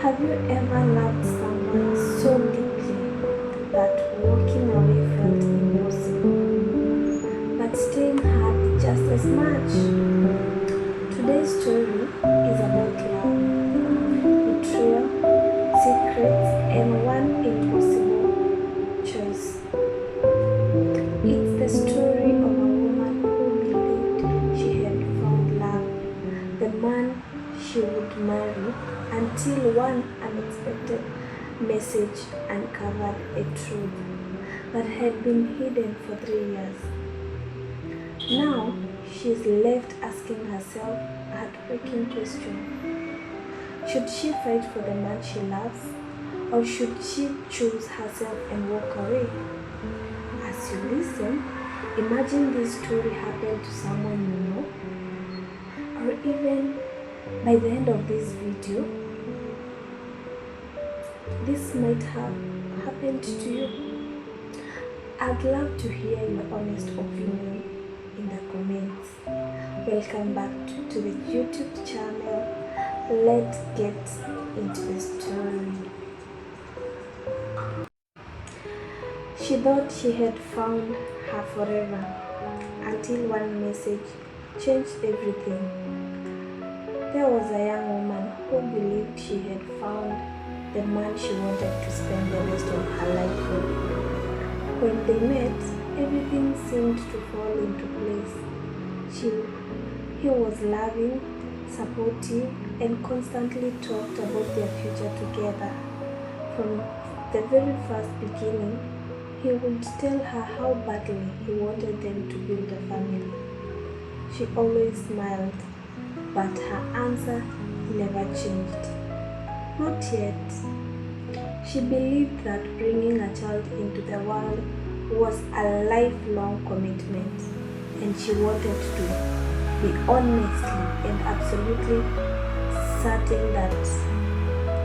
Have you ever loved someone so deeply that walking away felt impossible, but staying hurt just as much? Today's story is about love, betrayal, secrets, and one impossible choice. It's the story of a woman who believed she had found love, the man she would marry, until one unexpected message uncovered a truth that had been hidden for 3 years. Now she's left asking herself a heartbreaking question. Should she fight for the man she loves, or should she choose herself and walk away? As you listen, imagine this story happened to someone you know, or even by the end of this video, this might have happened to you. I'd love to hear your honest opinion in the comments. Welcome back to the YouTube channel. Let's get into the story. She thought she had found her forever until one message changed everything. There was a young woman who believed she had found the man she wanted to spend the rest of her life with. When they met, everything seemed to fall into place. He was loving, supportive, and constantly talked about their future together. From the very first beginning, he would tell her how badly he wanted them to build a family. She always smiled, but her answer never changed. Not yet. She believed that bringing a child into the world was a lifelong commitment, and she wanted to be honestly and absolutely certain that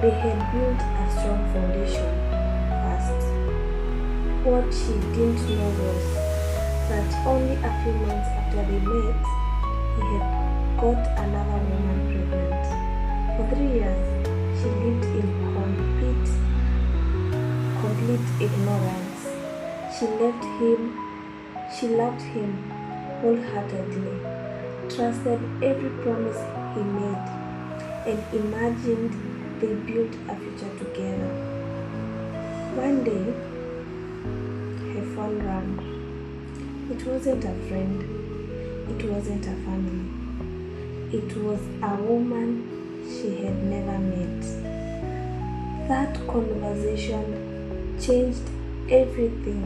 they had built a strong foundation first. What she didn't know was that only a few months after they met, he had got another woman pregnant. For 3 years, she lived in complete ignorance. She loved him wholeheartedly, trusted every promise he made, and imagined they built a future together. One day, her phone rang. It wasn't a friend. It wasn't a family. It was a woman she had never met. That conversation changed everything.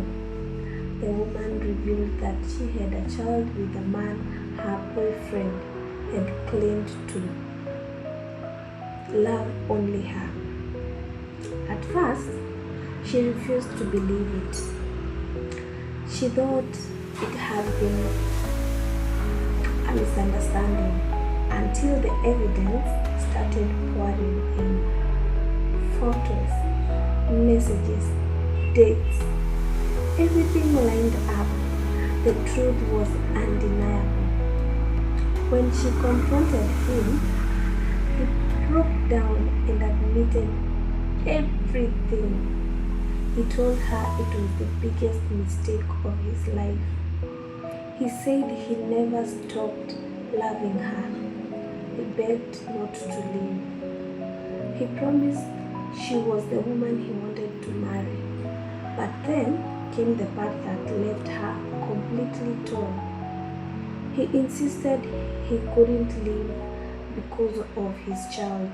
The woman revealed that she had a child with the man her boyfriend had claimed to love only her. At first, she refused to believe it. She thought it had been a misunderstanding until the evidence started pouring in. Photos, messages, dates, everything lined up. The truth was undeniable. When she confronted him, he broke down and admitted everything. He told her it was the biggest mistake of his life. He said he never stopped loving her. He begged not to leave. He promised she was the woman he wanted to marry. But then came the part that left her completely torn. He insisted he couldn't leave because of his child.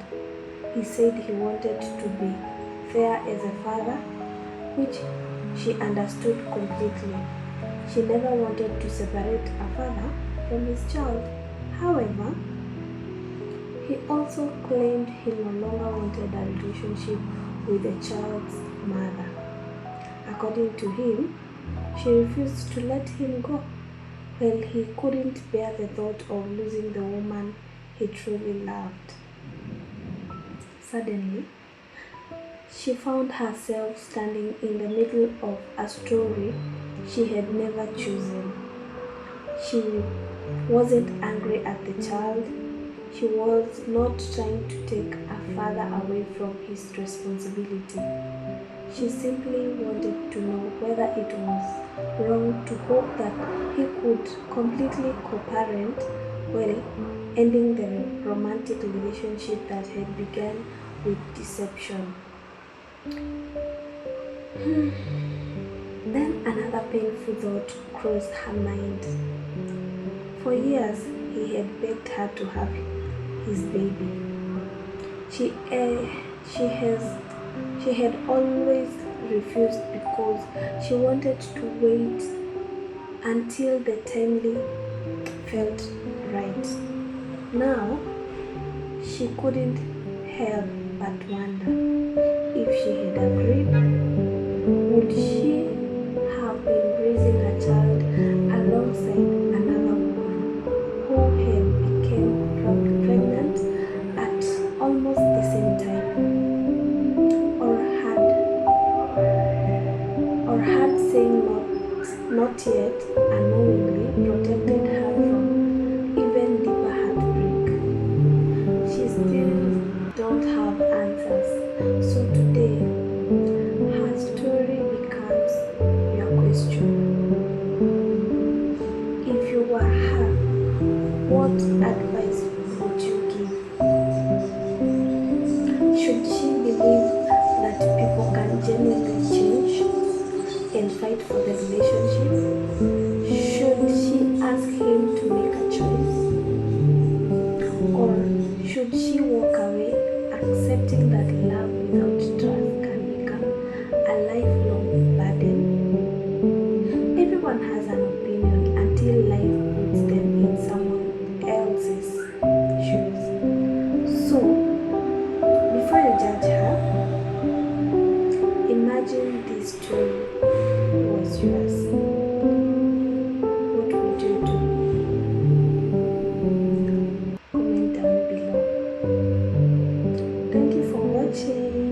He said he wanted to be there as a father, which she understood completely. She never wanted to separate a father from his child. However, he also claimed he no longer wanted a relationship with the child's mother. According to him, she refused to let him go. Well, he couldn't bear the thought of losing the woman he truly loved. Suddenly, she found herself standing in the middle of a story she had never chosen. She wasn't angry at the child. She was not trying to take a father away from his responsibility. She simply wanted to know whether it was wrong to hope that he could completely co-parent while ending the romantic relationship that had begun with deception. Then another painful thought crossed her mind. For years, he had begged her to have his baby. She had always refused because she wanted to wait until the timely felt right. Now, she couldn't help but wonder if she had agreed, would she have been raising a child alongside another woman who had become pregnant at almost the same time, or had saying not yet unknowingly protected her from even deeper heartbreak? She still don't have answers. So today, her story becomes your question. If you were her, what advice would you give? Should she believe that people can genuinely change and fight for the relationship? Should she ask him to make a choice? Or should she walk away, accepting that love without trust can become a lifelong burden? Everyone has an opinion until life puts them in someone else's shoes. So, before you judge her, imagine this story was yours. What would you do? Comment down below. Thank you for watching.